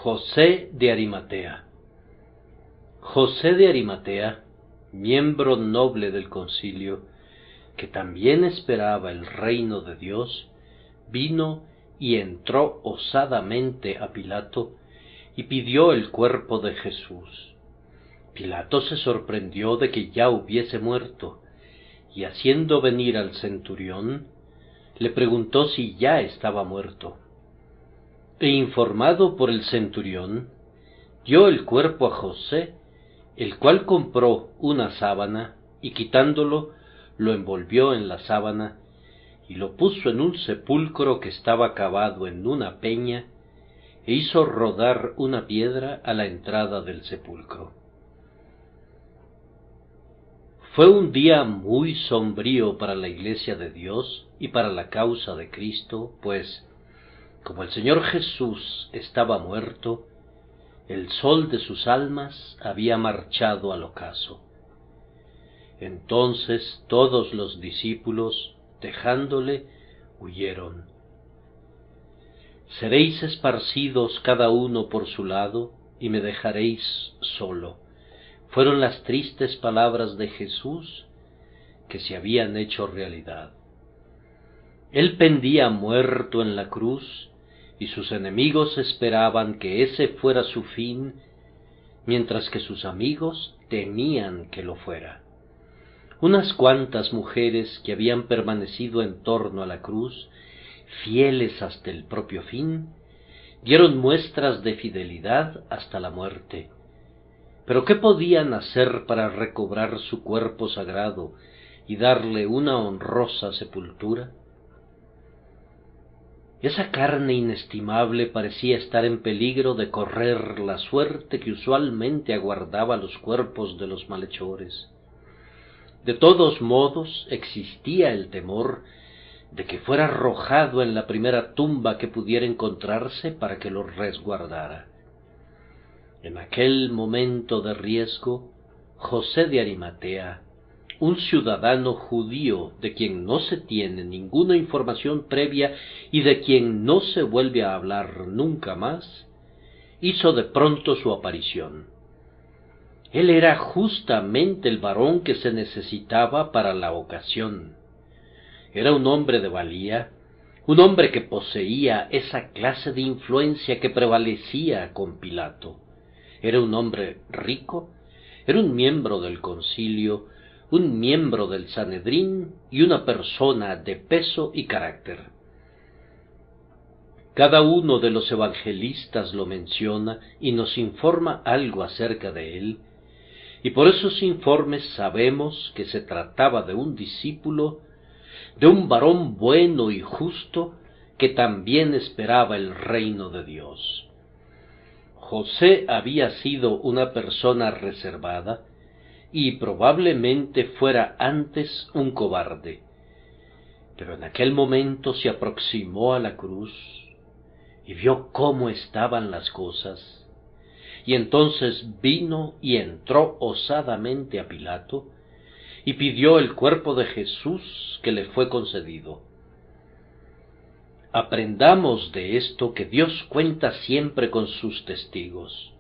José de Arimatea. José de Arimatea, miembro noble del concilio, que también esperaba el reino de Dios, vino y entró osadamente a Pilato y pidió el cuerpo de Jesús. Pilato se sorprendió de que ya hubiese muerto, y haciendo venir al centurión, le preguntó si ya estaba muerto. E informado por el centurión, dio el cuerpo a José, el cual compró una sábana, y quitándolo, lo envolvió en la sábana, y lo puso en un sepulcro que estaba cavado en una peña, e hizo rodar una piedra a la entrada del sepulcro. Fue un día muy sombrío para la Iglesia de Dios y para la causa de Cristo, pues, como el Señor Jesús estaba muerto, el sol de sus almas había marchado al ocaso. Entonces todos los discípulos, dejándole, huyeron. Seréis esparcidos cada uno por su lado, y me dejaréis solo. Fueron las tristes palabras de Jesús que se habían hecho realidad. Él pendía muerto en la cruz, y sus enemigos esperaban que ese fuera su fin, mientras que sus amigos temían que lo fuera. Unas cuantas mujeres que habían permanecido en torno a la cruz, fieles hasta el propio fin, dieron muestras de fidelidad hasta la muerte. Pero ¿qué podían hacer para recobrar su cuerpo sagrado y darle una honrosa sepultura? Esa carne inestimable parecía estar en peligro de correr la suerte que usualmente aguardaba los cuerpos de los malhechores. De todos modos existía el temor de que fuera arrojado en la primera tumba que pudiera encontrarse para que lo resguardara. En aquel momento de riesgo, José de Arimatea, un ciudadano judío de quien no se tiene ninguna información previa y de quien no se vuelve a hablar nunca más, hizo de pronto su aparición. Él era justamente el varón que se necesitaba para la ocasión. Era un hombre de valía, un hombre que poseía esa clase de influencia que prevalecía con Pilato. Era un hombre rico, era un miembro del concilio, un miembro del Sanedrín y una persona de peso y carácter. Cada uno de los evangelistas lo menciona y nos informa algo acerca de él, y por esos informes sabemos que se trataba de un discípulo, de un varón bueno y justo que también esperaba el reino de Dios. José había sido una persona reservada y probablemente fuera antes un cobarde, pero en aquel momento se aproximó a la cruz y vio cómo estaban las cosas, y entonces vino y entró osadamente a Pilato y pidió el cuerpo de Jesús, que le fue concedido. Aprendamos de esto que Dios cuenta siempre con sus testigos.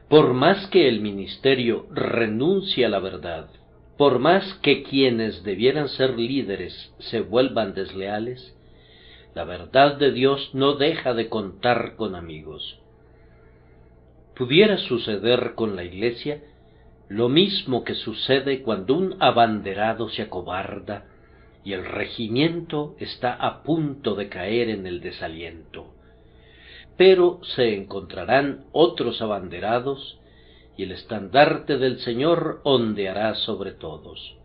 Por más que el ministerio renuncie a la verdad, por más que quienes debieran ser líderes se vuelvan desleales, la verdad de Dios no deja de contar con amigos. Pudiera suceder con la Iglesia lo mismo que sucede cuando un abanderado se acobarda y el regimiento está a punto de caer en el desaliento. Pero se encontrarán otros abanderados, y el estandarte del Señor ondeará sobre todos.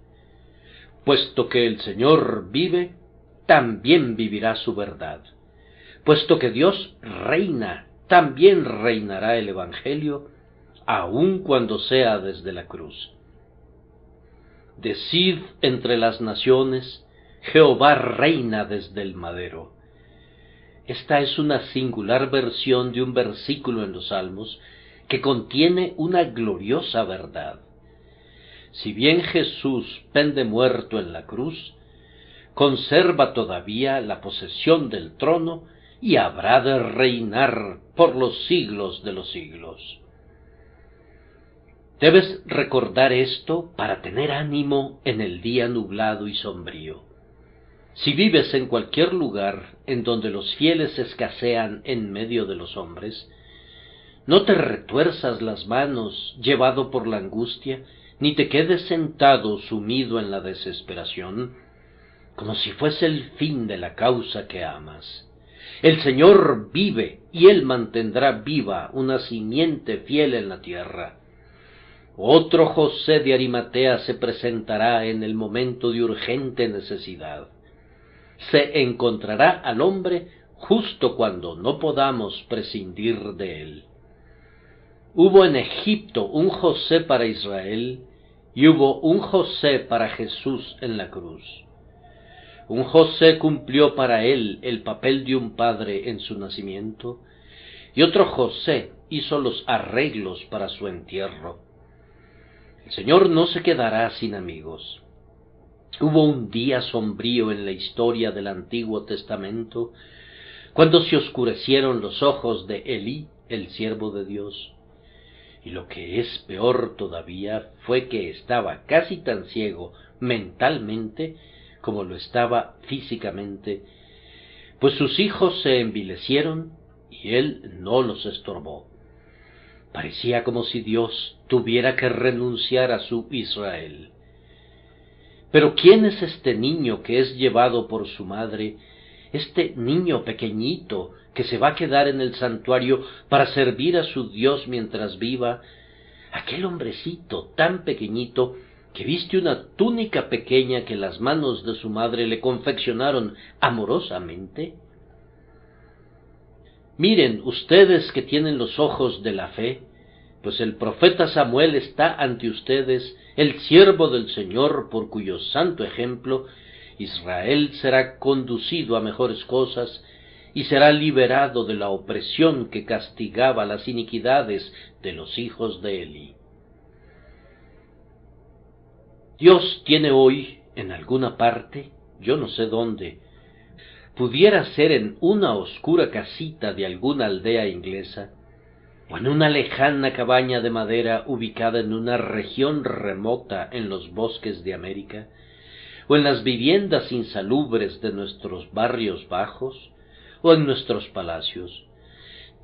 Puesto que el Señor vive, también vivirá su verdad. Puesto que Dios reina, también reinará el Evangelio, aun cuando sea desde la cruz. Decid entre las naciones, Jehová reina desde el madero. Esta es una singular versión de un versículo en los Salmos que contiene una gloriosa verdad. Si bien Jesús pende muerto en la cruz, conserva todavía la posesión del trono y habrá de reinar por los siglos de los siglos. Debes recordar esto para tener ánimo en el día nublado y sombrío. Si vives en cualquier lugar en donde los fieles escasean en medio de los hombres, no te retuerzas las manos llevado por la angustia, ni te quedes sentado sumido en la desesperación, como si fuese el fin de la causa que amas. El Señor vive, y Él mantendrá viva una simiente fiel en la tierra. Otro José de Arimatea se presentará en el momento de urgente necesidad. Se encontrará al hombre justo cuando no podamos prescindir de él. Hubo en Egipto un José para Israel, y hubo un José para Jesús en la cruz. Un José cumplió para él el papel de un padre en su nacimiento, y otro José hizo los arreglos para su entierro. El Señor no se quedará sin amigos. Hubo un día sombrío en la historia del Antiguo Testamento, cuando se oscurecieron los ojos de Elí, el siervo de Dios. Y lo que es peor todavía fue que estaba casi tan ciego mentalmente como lo estaba físicamente, pues sus hijos se envilecieron y él no los estorbó. Parecía como si Dios tuviera que renunciar a su Israel. Pero ¿quién es este niño que es llevado por su madre, este niño pequeñito que se va a quedar en el santuario para servir a su Dios mientras viva? Aquel hombrecito tan pequeñito que viste una túnica pequeña que las manos de su madre le confeccionaron amorosamente. Miren ustedes que tienen los ojos de la fe, pues el profeta Samuel está ante ustedes, el siervo del Señor, por cuyo santo ejemplo Israel será conducido a mejores cosas y será liberado de la opresión que castigaba las iniquidades de los hijos de Eli. Dios tiene hoy, en alguna parte, yo no sé dónde, pudiera ser en una oscura casita de alguna aldea inglesa, o en una lejana cabaña de madera ubicada en una región remota en los bosques de América, o en las viviendas insalubres de nuestros barrios bajos, o en nuestros palacios.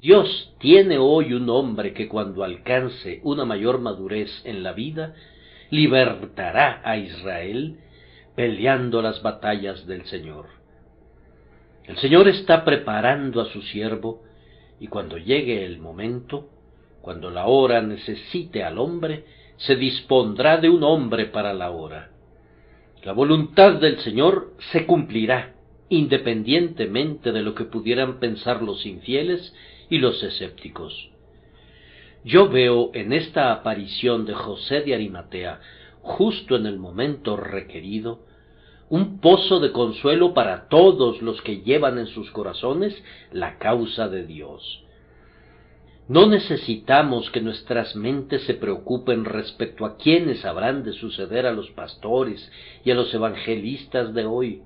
Dios tiene hoy un hombre que cuando alcance una mayor madurez en la vida, libertará a Israel peleando las batallas del Señor. El Señor está preparando a su siervo, y cuando llegue el momento, cuando la hora necesite al hombre, se dispondrá de un hombre para la hora. La voluntad del Señor se cumplirá, independientemente de lo que pudieran pensar los infieles y los escépticos. Yo veo en esta aparición de José de Arimatea, justo en el momento requerido, un pozo de consuelo para todos los que llevan en sus corazones la causa de Dios. No necesitamos que nuestras mentes se preocupen respecto a quiénes habrán de suceder a los pastores y a los evangelistas de hoy.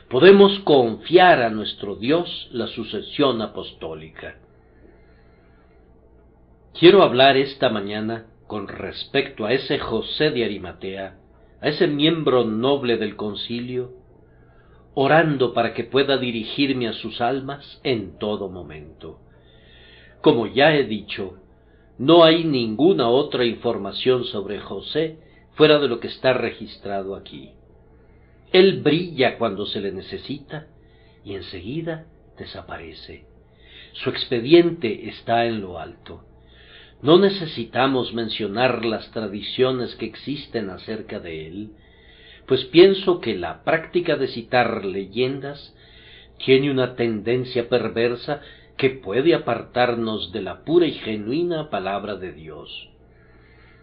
Podemos confiar a nuestro Dios la sucesión apostólica. Quiero hablar esta mañana con respecto a ese José de Arimatea, a ese miembro noble del concilio, orando para que pueda dirigirme a sus almas en todo momento. Como ya he dicho, no hay ninguna otra información sobre José fuera de lo que está registrado aquí. Él brilla cuando se le necesita y enseguida desaparece. Su expediente está en lo alto. No necesitamos mencionar las tradiciones que existen acerca de él, pues pienso que la práctica de citar leyendas tiene una tendencia perversa que puede apartarnos de la pura y genuina palabra de Dios.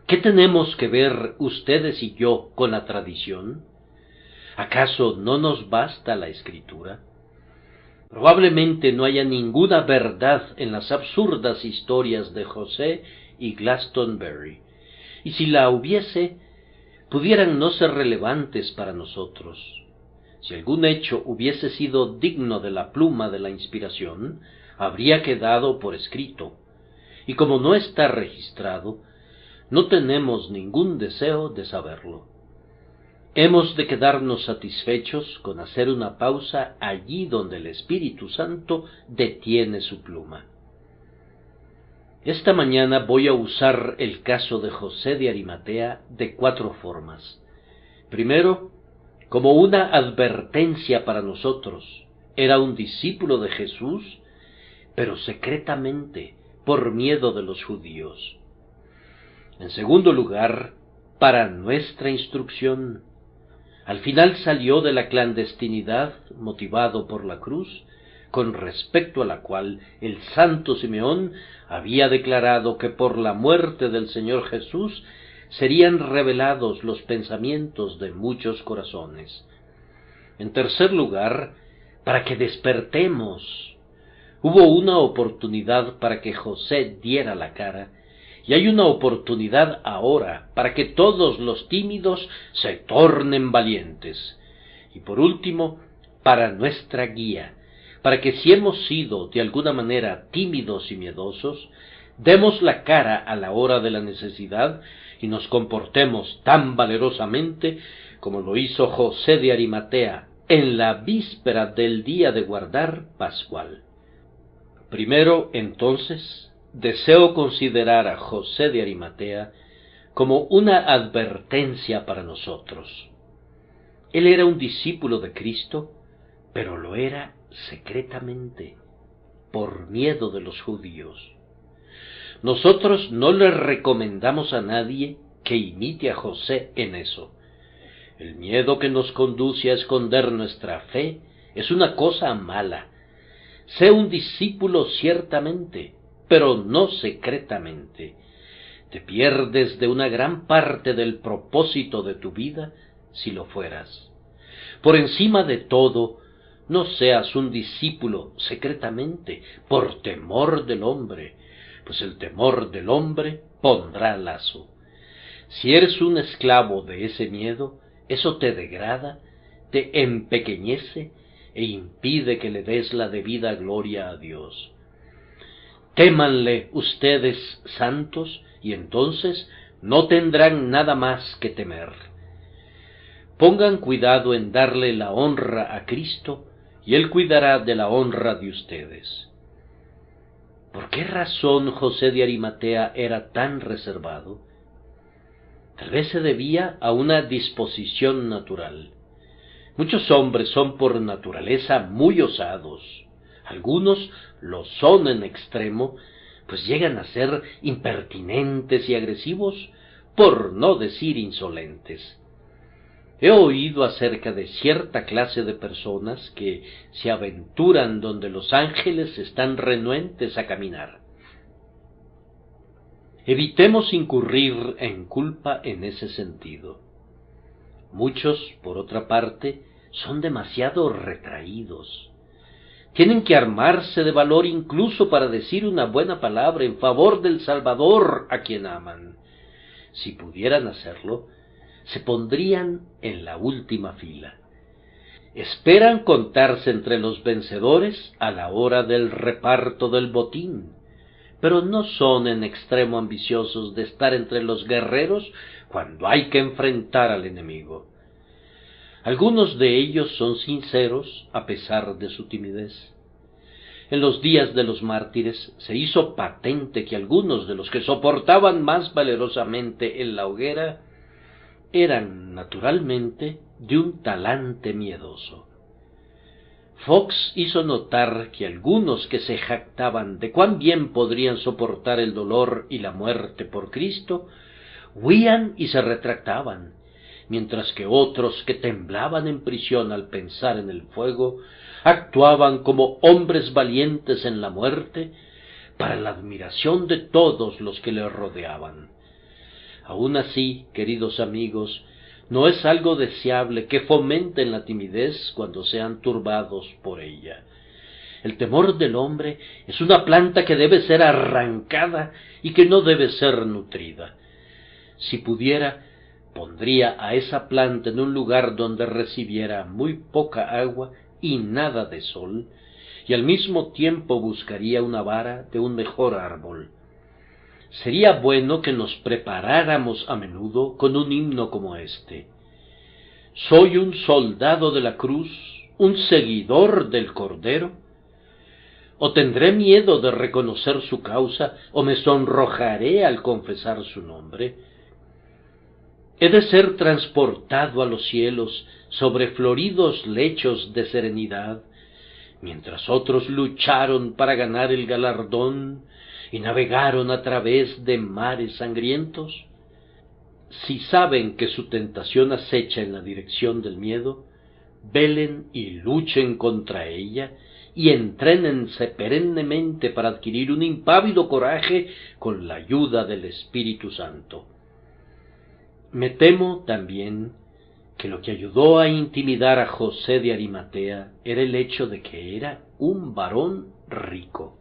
¿Qué tenemos que ver ustedes y yo con la tradición? ¿Acaso no nos basta la Escritura? Probablemente no haya ninguna verdad en las absurdas historias de José y Glastonbury, y si la hubiese, pudieran no ser relevantes para nosotros. Si algún hecho hubiese sido digno de la pluma de la inspiración, habría quedado por escrito, y como no está registrado, no tenemos ningún deseo de saberlo. Hemos de quedarnos satisfechos con hacer una pausa allí donde el Espíritu Santo detiene su pluma. Esta mañana voy a usar el caso de José de Arimatea de 4 formas. Primero, como una advertencia para nosotros. Era un discípulo de Jesús, pero secretamente, por miedo de los judíos. En segundo lugar, para nuestra instrucción. Al final salió de la clandestinidad, motivado por la cruz, con respecto a la cual el santo Simeón había declarado que por la muerte del Señor Jesús serían revelados los pensamientos de muchos corazones. En tercer lugar, para que despertemos. Hubo una oportunidad para que José diera la cara, y hay una oportunidad ahora para que todos los tímidos se tornen valientes. Y por último, para nuestra guía, para que si hemos sido de alguna manera tímidos y miedosos, demos la cara a la hora de la necesidad y nos comportemos tan valerosamente como lo hizo José de Arimatea en la víspera del día de guardar pascual. Primero, entonces, deseo considerar a José de Arimatea como una advertencia para nosotros. Él era un discípulo de Cristo, pero lo era secretamente, por miedo de los judíos. Nosotros no le recomendamos a nadie que imite a José en eso. El miedo que nos conduce a esconder nuestra fe es una cosa mala. Sé un discípulo ciertamente, pero no secretamente. Te pierdes de una gran parte del propósito de tu vida si lo fueras. Por encima de todo, no seas un discípulo secretamente, por temor del hombre, pues el temor del hombre pondrá lazo. Si eres un esclavo de ese miedo, eso te degrada, te empequeñece e impide que le des la debida gloria a Dios. Témanle ustedes, santos, y entonces no tendrán nada más que temer. Pongan cuidado en darle la honra a Cristo, y Él cuidará de la honra de ustedes. ¿Por qué razón José de Arimatea era tan reservado? Tal vez se debía a una disposición natural. Muchos hombres son por naturaleza muy osados. Algunos lo son en extremo, pues llegan a ser impertinentes y agresivos, por no decir insolentes. He oído acerca de cierta clase de personas que se aventuran donde los ángeles están renuentes a caminar. Evitemos incurrir en culpa en ese sentido. Muchos, por otra parte, son demasiado retraídos. Tienen que armarse de valor incluso para decir una buena palabra en favor del Salvador a quien aman. Si pudieran hacerlo, se pondrían en la última fila. Esperan contarse entre los vencedores a la hora del reparto del botín, pero no son en extremo ambiciosos de estar entre los guerreros cuando hay que enfrentar al enemigo. Algunos de ellos son sinceros a pesar de su timidez. En los días de los mártires se hizo patente que algunos de los que soportaban más valerosamente en la hoguera eran naturalmente de un talante miedoso. Fox hizo notar que algunos que se jactaban de cuán bien podrían soportar el dolor y la muerte por Cristo, huían y se retractaban, mientras que otros que temblaban en prisión al pensar en el fuego, actuaban como hombres valientes en la muerte, para la admiración de todos los que le rodeaban. Aun así, queridos amigos, no es algo deseable que fomenten la timidez cuando sean turbados por ella. El temor del hombre es una planta que debe ser arrancada y que no debe ser nutrida. Si pudiera, pondría a esa planta en un lugar donde recibiera muy poca agua y nada de sol, y al mismo tiempo buscaría una vara de un mejor árbol. Sería bueno que nos preparáramos a menudo con un himno como este: soy un soldado de la cruz, un seguidor del Cordero. ¿O tendré miedo de reconocer su causa, o me sonrojaré al confesar su nombre? He de ser transportado a los cielos sobre floridos lechos de serenidad, mientras otros lucharon para ganar el galardón y navegaron a través de mares sangrientos. Si saben que su tentación acecha en la dirección del miedo, velen y luchen contra ella, y entrénense perennemente para adquirir un impávido coraje con la ayuda del Espíritu Santo. Me temo también que lo que ayudó a intimidar a José de Arimatea era el hecho de que era un varón rico.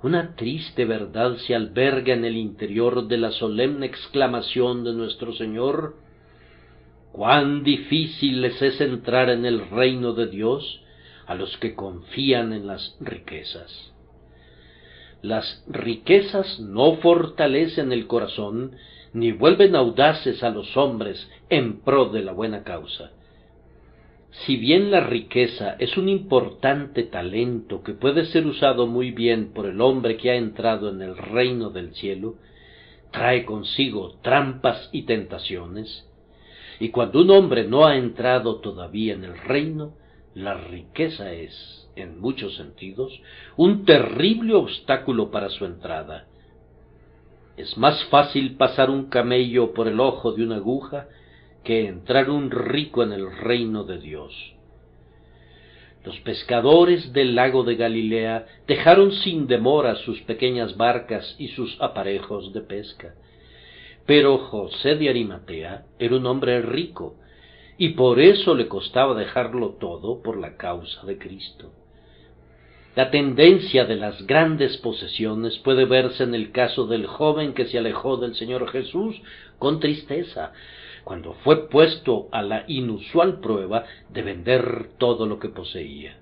Una triste verdad se alberga en el interior de la solemne exclamación de nuestro Señor: «Cuán difícil les es entrar en el reino de Dios a los que confían en las riquezas». Las riquezas no fortalecen el corazón ni vuelven audaces a los hombres en pro de la buena causa. Si bien la riqueza es un importante talento que puede ser usado muy bien por el hombre que ha entrado en el reino del cielo, trae consigo trampas y tentaciones, y cuando un hombre no ha entrado todavía en el reino, la riqueza es, en muchos sentidos, un terrible obstáculo para su entrada. Es más fácil pasar un camello por el ojo de una aguja que entrar un rico en el reino de Dios. Los pescadores del lago de Galilea dejaron sin demora sus pequeñas barcas y sus aparejos de pesca, pero José de Arimatea era un hombre rico, y por eso le costaba dejarlo todo por la causa de Cristo. La tendencia de las grandes posesiones puede verse en el caso del joven que se alejó del Señor Jesús con tristeza, cuando fue puesto a la inusual prueba de vender todo lo que poseía.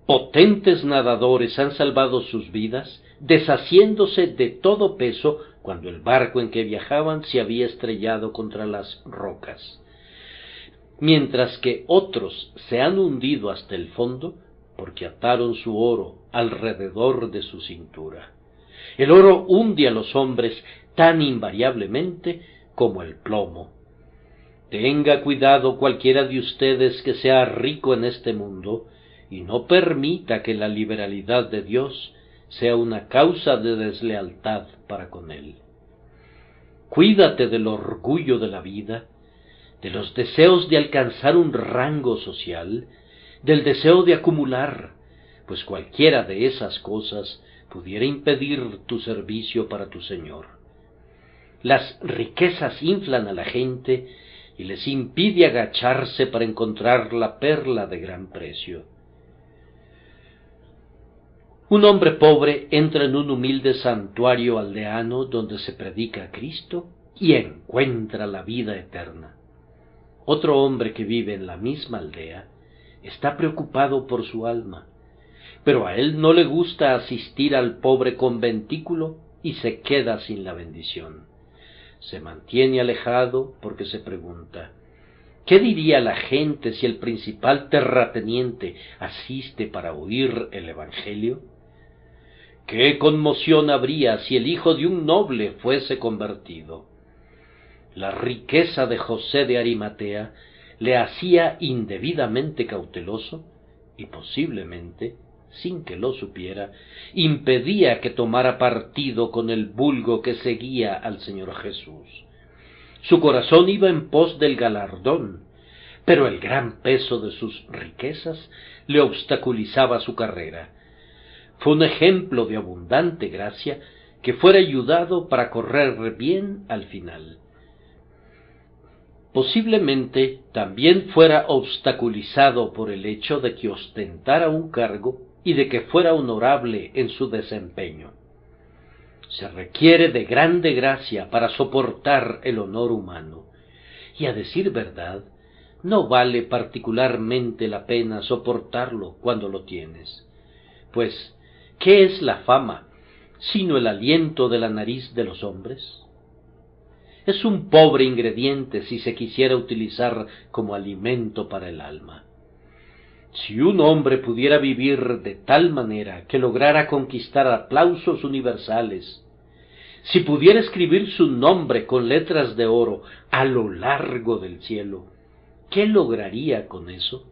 Potentes nadadores han salvado sus vidas, deshaciéndose de todo peso cuando el barco en que viajaban se había estrellado contra las rocas, mientras que otros se han hundido hasta el fondo porque ataron su oro alrededor de su cintura. El oro hunde a los hombres tan invariablemente como el plomo. Tenga cuidado cualquiera de ustedes que sea rico en este mundo, y no permita que la liberalidad de Dios sea una causa de deslealtad para con Él. Cuídate del orgullo de la vida, de los deseos de alcanzar un rango social, del deseo de acumular, pues cualquiera de esas cosas pudiera impedir tu servicio para tu Señor. Las riquezas inflan a la gente y les impide agacharse para encontrar la perla de gran precio. Un hombre pobre entra en un humilde santuario aldeano donde se predica a Cristo y encuentra la vida eterna. Otro hombre que vive en la misma aldea está preocupado por su alma, pero a él no le gusta asistir al pobre conventículo y se queda sin la bendición. Se mantiene alejado porque se pregunta: ¿qué diría la gente si el principal terrateniente asiste para oír el Evangelio? ¿Qué conmoción habría si el hijo de un noble fuese convertido? La riqueza de José de Arimatea le hacía indebidamente cauteloso y posiblemente, sin que lo supiera, impedía que tomara partido con el vulgo que seguía al Señor Jesús. Su corazón iba en pos del galardón, pero el gran peso de sus riquezas le obstaculizaba su carrera. Fue un ejemplo de abundante gracia que fuera ayudado para correr bien al final. Posiblemente también fuera obstaculizado por el hecho de que ostentara un cargo y de que fuera honorable en su desempeño. Se requiere de grande gracia para soportar el honor humano, y a decir verdad, no vale particularmente la pena soportarlo cuando lo tienes. Pues, ¿qué es la fama, sino el aliento de la nariz de los hombres? Es un pobre ingrediente si se quisiera utilizar como alimento para el alma. Si un hombre pudiera vivir de tal manera que lograra conquistar aplausos universales, si pudiera escribir su nombre con letras de oro a lo largo del cielo, ¿qué lograría con eso?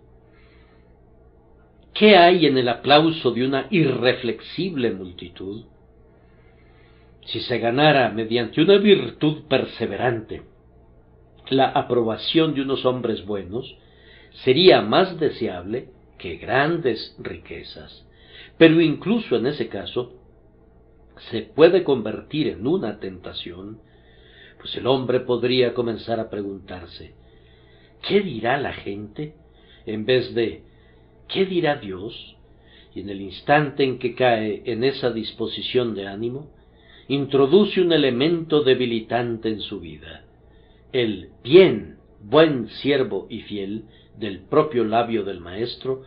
¿Qué hay en el aplauso de una irreflexible multitud? Si se ganara mediante una virtud perseverante la aprobación de unos hombres buenos, sería más deseable que grandes riquezas. Pero incluso en ese caso, se puede convertir en una tentación, pues el hombre podría comenzar a preguntarse, ¿qué dirá la gente? En vez de, ¿qué dirá Dios? Y en el instante en que cae en esa disposición de ánimo, introduce un elemento debilitante en su vida. El bien, buen siervo y fiel del propio labio del maestro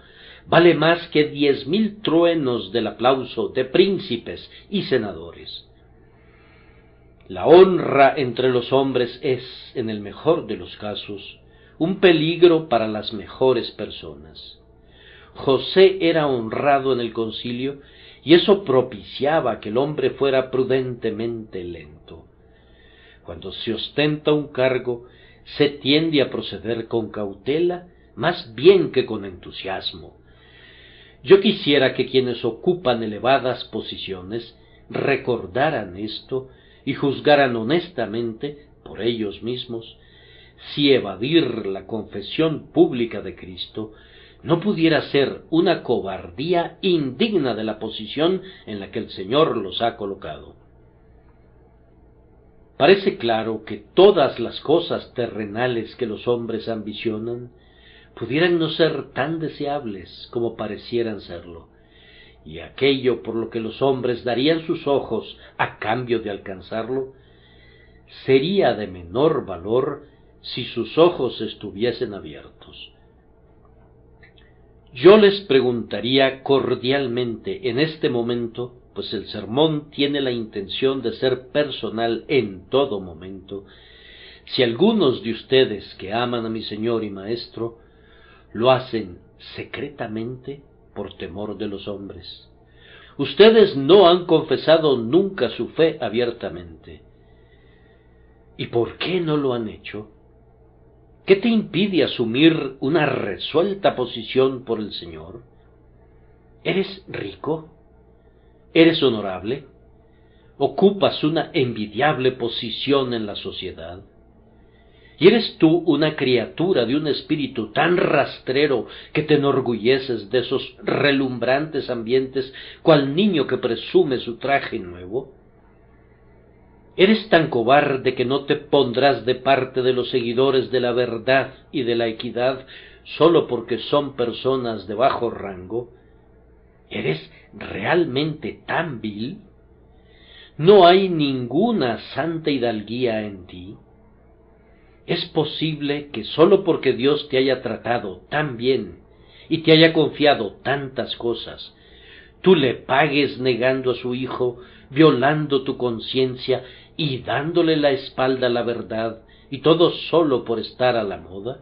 vale más que 10,000 truenos del aplauso de príncipes y senadores. La honra entre los hombres es, en el mejor de los casos, un peligro para las mejores personas. José era honrado en el concilio y eso propiciaba que el hombre fuera prudentemente lento. Cuando se ostenta un cargo, se tiende a proceder con cautela más bien que con entusiasmo. Yo quisiera que quienes ocupan elevadas posiciones recordaran esto y juzgaran honestamente por ellos mismos si evadir la confesión pública de Cristo no pudiera ser una cobardía indigna de la posición en la que el Señor los ha colocado. Parece claro que todas las cosas terrenales que los hombres ambicionan pudieran no ser tan deseables como parecieran serlo, y aquello por lo que los hombres darían sus ojos a cambio de alcanzarlo, sería de menor valor si sus ojos estuviesen abiertos. Yo les preguntaría cordialmente en este momento, pues el sermón tiene la intención de ser personal en todo momento, si algunos de ustedes que aman a mi Señor y Maestro lo hacen secretamente por temor de los hombres. Ustedes no han confesado nunca su fe abiertamente. ¿Y por qué no lo han hecho? ¿Qué te impide asumir una resuelta posición por el Señor? ¿Eres rico? ¿Eres honorable? ¿Ocupas una envidiable posición en la sociedad? ¿Y eres tú una criatura de un espíritu tan rastrero que te enorgulleces de esos relumbrantes ambientes cual niño que presume su traje nuevo? ¿Eres tan cobarde que no te pondrás de parte de los seguidores de la verdad y de la equidad sólo porque son personas de bajo rango? ¿Eres realmente tan vil? ¿No hay ninguna santa hidalguía en ti? ¿Es posible que sólo porque Dios te haya tratado tan bien y te haya confiado tantas cosas, tú le pagues negando a su Hijo, violando tu conciencia y dándole la espalda a la verdad, y todo solo por estar a la moda?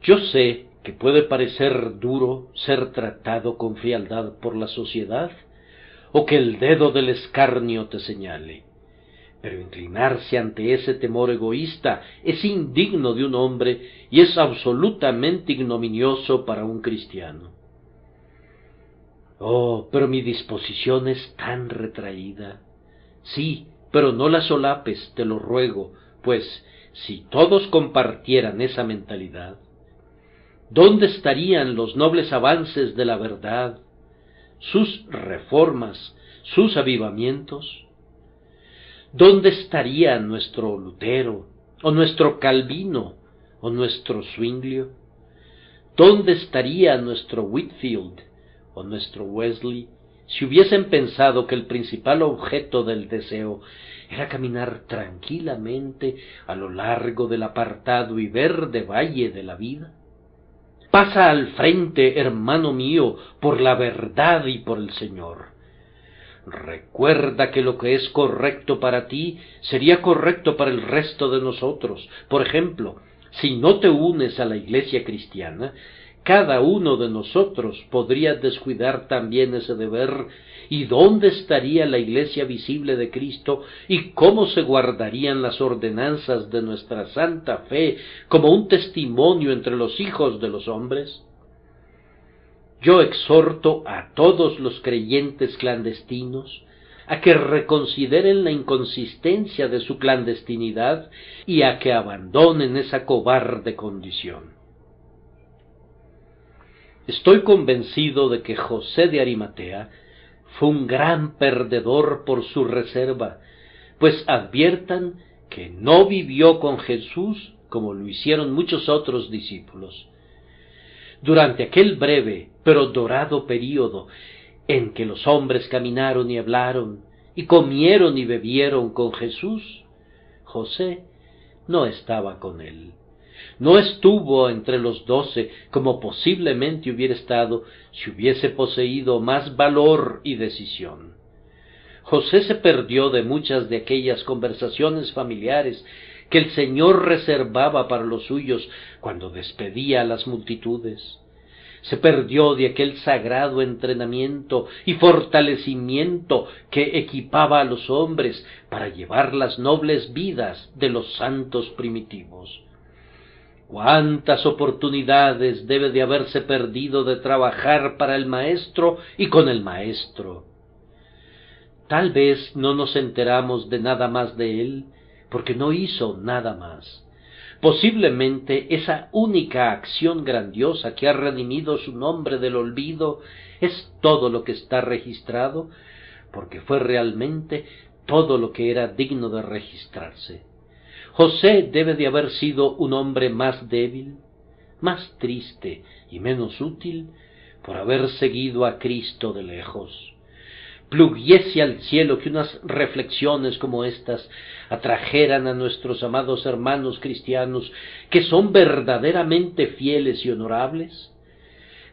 Yo sé que puede parecer duro ser tratado con frialdad por la sociedad, o que el dedo del escarnio te señale, pero inclinarse ante ese temor egoísta es indigno de un hombre y es absolutamente ignominioso para un cristiano. Oh, pero mi disposición es tan retraída. Sí, pero no la solapes, te lo ruego, pues si todos compartieran esa mentalidad, ¿dónde estarían los nobles avances de la verdad, sus reformas, sus avivamientos? ¿Dónde estaría nuestro Lutero, o nuestro Calvino, o nuestro Zwinglio? ¿Dónde estaría nuestro Whitefield, o nuestro Wesley, si hubiesen pensado que el principal objeto del deseo era caminar tranquilamente a lo largo del apartado y verde valle de la vida. Pasa al frente, hermano mío, por la verdad y por el Señor. Recuerda que lo que es correcto para ti sería correcto para el resto de nosotros. Por ejemplo, si no te unes a la Iglesia cristiana, cada uno de nosotros podría descuidar también ese deber. ¿Y dónde estaría la Iglesia visible de Cristo? ¿Y cómo se guardarían las ordenanzas de nuestra santa fe como un testimonio entre los hijos de los hombres? Yo exhorto a todos los creyentes clandestinos a que reconsideren la inconsistencia de su clandestinidad y a que abandonen esa cobarde condición. Estoy convencido de que José de Arimatea fue un gran perdedor por su reserva, pues adviertan que no vivió con Jesús como lo hicieron muchos otros discípulos. Durante aquel breve pero dorado período en que los hombres caminaron y hablaron, y comieron y bebieron con Jesús, José no estaba con él. No estuvo entre los 12 como posiblemente hubiera estado si hubiese poseído más valor y decisión. José se perdió de muchas de aquellas conversaciones familiares que el Señor reservaba para los suyos cuando despedía a las multitudes. Se perdió de aquel sagrado entrenamiento y fortalecimiento que equipaba a los hombres para llevar las nobles vidas de los santos primitivos. ¿Cuántas oportunidades debe de haberse perdido de trabajar para el Maestro y con el Maestro? Tal vez no nos enteramos de nada más de él, porque no hizo nada más. Posiblemente esa única acción grandiosa que ha redimido su nombre del olvido es todo lo que está registrado, porque fue realmente todo lo que era digno de registrarse. José debe de haber sido un hombre más débil, más triste y menos útil por haber seguido a Cristo de lejos. Pluguiese al cielo que unas reflexiones como estas atrajeran a nuestros amados hermanos cristianos que son verdaderamente fieles y honorables,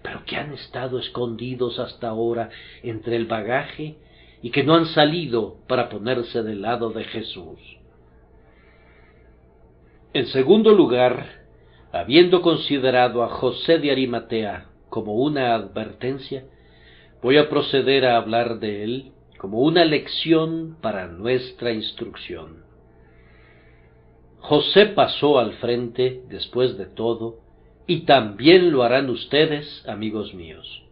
pero que han estado escondidos hasta ahora entre el bagaje y que no han salido para ponerse del lado de Jesús. En segundo lugar, habiendo considerado a José de Arimatea como una advertencia, voy a proceder a hablar de él como una lección para nuestra instrucción. José pasó al frente después de todo, y también lo harán ustedes, amigos míos.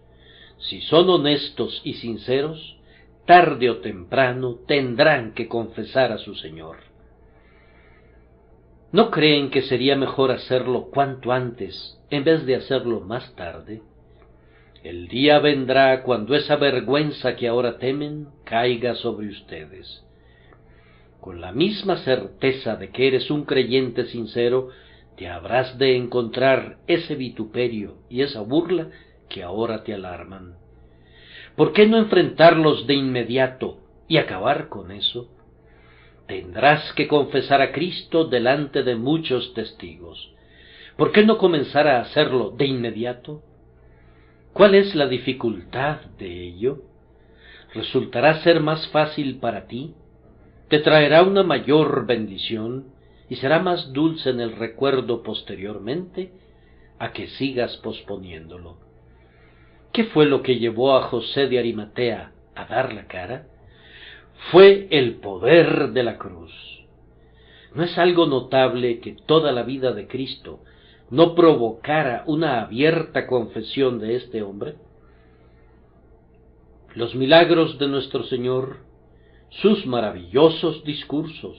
Si son honestos y sinceros, tarde o temprano tendrán que confesar a su Señor. ¿No creen que sería mejor hacerlo cuanto antes, en vez de hacerlo más tarde? El día vendrá cuando esa vergüenza que ahora temen caiga sobre ustedes. Con la misma certeza de que eres un creyente sincero, te habrás de encontrar ese vituperio y esa burla que ahora te alarman. ¿Por qué no enfrentarlos de inmediato y acabar con eso? Tendrás que confesar a Cristo delante de muchos testigos. ¿Por qué no comenzar a hacerlo de inmediato? ¿Cuál es la dificultad de ello? ¿Resultará ser más fácil para ti? ¿Te traerá una mayor bendición y será más dulce en el recuerdo posteriormente a que sigas posponiéndolo? ¿Qué fue lo que llevó a José de Arimatea a dar la cara? Fue el poder de la cruz. ¿No es algo notable que toda la vida de Cristo no provocara una abierta confesión de este hombre? Los milagros de nuestro Señor, sus maravillosos discursos,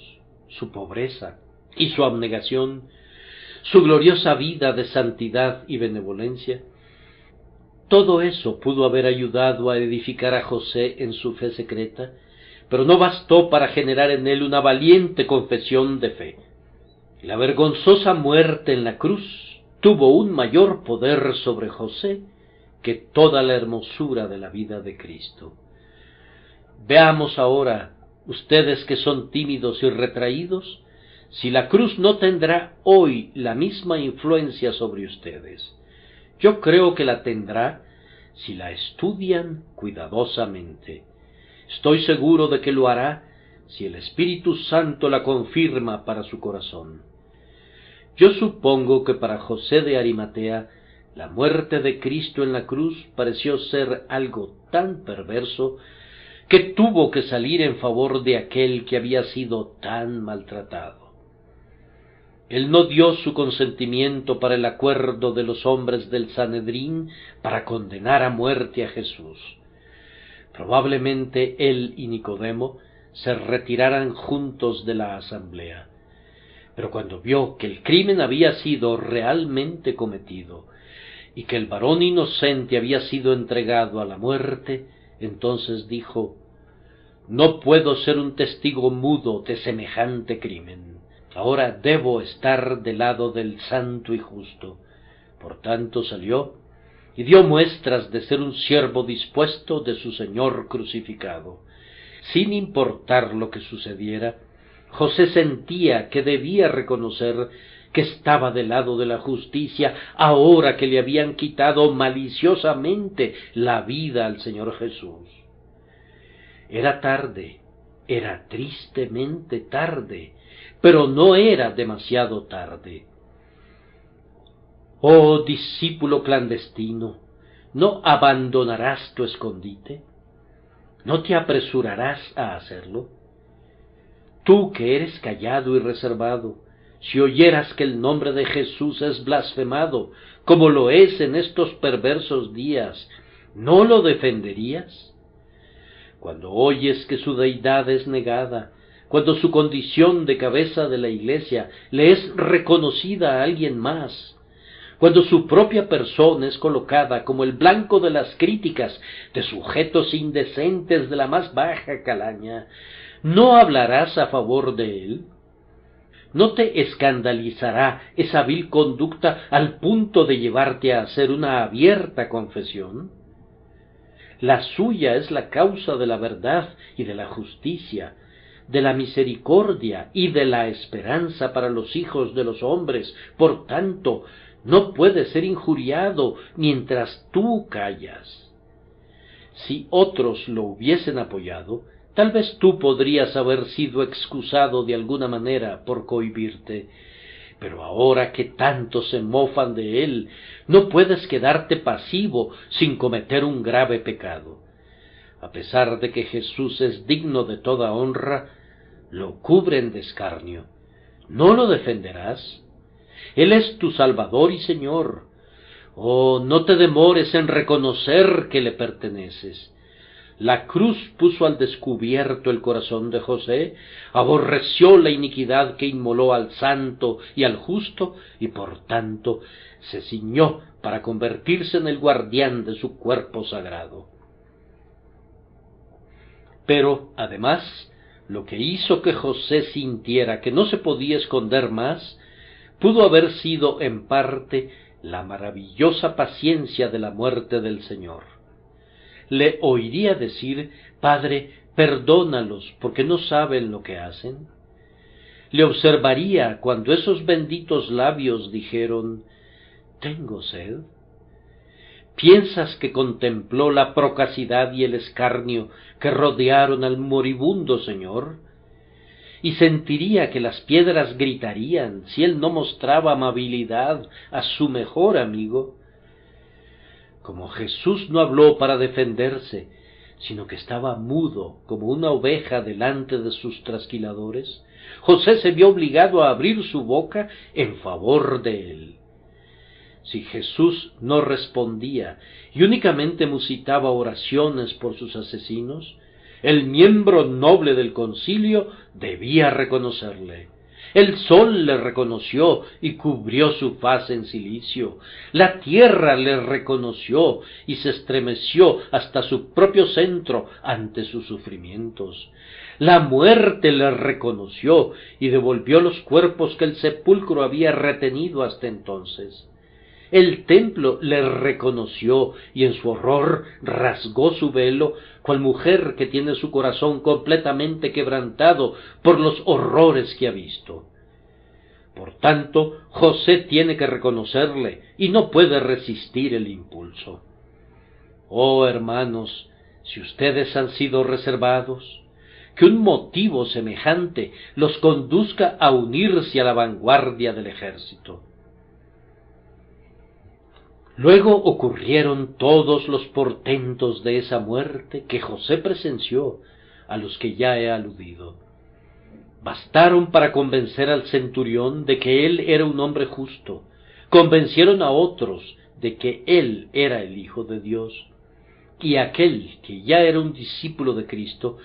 su pobreza y su abnegación, su gloriosa vida de santidad y benevolencia, todo eso pudo haber ayudado a edificar a José en su fe secreta, pero no bastó para generar en él una valiente confesión de fe. La vergonzosa muerte en la cruz tuvo un mayor poder sobre José que toda la hermosura de la vida de Cristo. Veamos ahora, ustedes que son tímidos y retraídos, si la cruz no tendrá hoy la misma influencia sobre ustedes. Yo creo que la tendrá si la estudian cuidadosamente. Estoy seguro de que lo hará si el Espíritu Santo la confirma para su corazón. Yo supongo que para José de Arimatea la muerte de Cristo en la cruz pareció ser algo tan perverso que tuvo que salir en favor de aquel que había sido tan maltratado. Él no dio su consentimiento para el acuerdo de los hombres del Sanedrín para condenar a muerte a Jesús. Probablemente él y Nicodemo se retiraran juntos de la asamblea. Pero cuando vio que el crimen había sido realmente cometido y que el varón inocente había sido entregado a la muerte, entonces dijo: «No puedo ser un testigo mudo de semejante crimen. Ahora debo estar del lado del santo y justo». Por tanto salió y dio muestras de ser un siervo dispuesto de su Señor crucificado. Sin importar lo que sucediera, José sentía que debía reconocer que estaba del lado de la justicia ahora que le habían quitado maliciosamente la vida al Señor Jesús. Era tarde, era tristemente tarde, pero no era demasiado tarde. Oh discípulo clandestino, ¿no abandonarás tu escondite? ¿No te apresurarás a hacerlo? Tú que eres callado y reservado, si oyeras que el nombre de Jesús es blasfemado, como lo es en estos perversos días, ¿no lo defenderías? Cuando oyes que su deidad es negada, cuando su condición de cabeza de la Iglesia le es reconocida a alguien más, cuando su propia persona es colocada como el blanco de las críticas de sujetos indecentes de la más baja calaña, ¿no hablarás a favor de él? ¿No te escandalizará esa vil conducta al punto de llevarte a hacer una abierta confesión? La suya es la causa de la verdad y de la justicia, de la misericordia y de la esperanza para los hijos de los hombres. Por tanto, no puede ser injuriado mientras tú callas. Si otros lo hubiesen apoyado, tal vez tú podrías haber sido excusado de alguna manera por cohibirte, pero ahora que tantos se mofan de él, no puedes quedarte pasivo sin cometer un grave pecado. A pesar de que Jesús es digno de toda honra, lo cubren de escarnio. ¿No lo defenderás? Él es tu Salvador y Señor. Oh, no te demores en reconocer que le perteneces. La cruz puso al descubierto el corazón de José, aborreció la iniquidad que inmoló al santo y al justo, y por tanto se ciñó para convertirse en el guardián de su cuerpo sagrado. Pero, además, lo que hizo que José sintiera que no se podía esconder más, pudo haber sido en parte la maravillosa paciencia de la muerte del Señor. Le oiría decir: «Padre, perdónalos, porque no saben lo que hacen». Le observaría cuando esos benditos labios dijeron: «Tengo sed». ¿Piensas que contempló la procacidad y el escarnio que rodearon al moribundo Señor? Y sentiría que las piedras gritarían si él no mostraba amabilidad a su mejor amigo. Como Jesús no habló para defenderse, sino que estaba mudo como una oveja delante de sus trasquiladores, José se vio obligado a abrir su boca en favor de él. Si Jesús no respondía y únicamente musitaba oraciones por sus asesinos, el miembro noble del concilio debía reconocerle. El sol le reconoció y cubrió su faz en cilicio. La tierra le reconoció y se estremeció hasta su propio centro ante sus sufrimientos. La muerte le reconoció y devolvió los cuerpos que el sepulcro había retenido hasta entonces. El templo le reconoció y en su horror rasgó su velo, cual mujer que tiene su corazón completamente quebrantado por los horrores que ha visto. Por tanto, José tiene que reconocerle y no puede resistir el impulso. Oh hermanos, si ustedes han sido reservados, que un motivo semejante los conduzca a unirse a la vanguardia del ejército. Luego ocurrieron todos los portentos de esa muerte que José presenció, a los que ya he aludido. Bastaron para convencer al centurión de que él era un hombre justo, convencieron a otros de que él era el Hijo de Dios, y aquel que ya era un discípulo de Cristo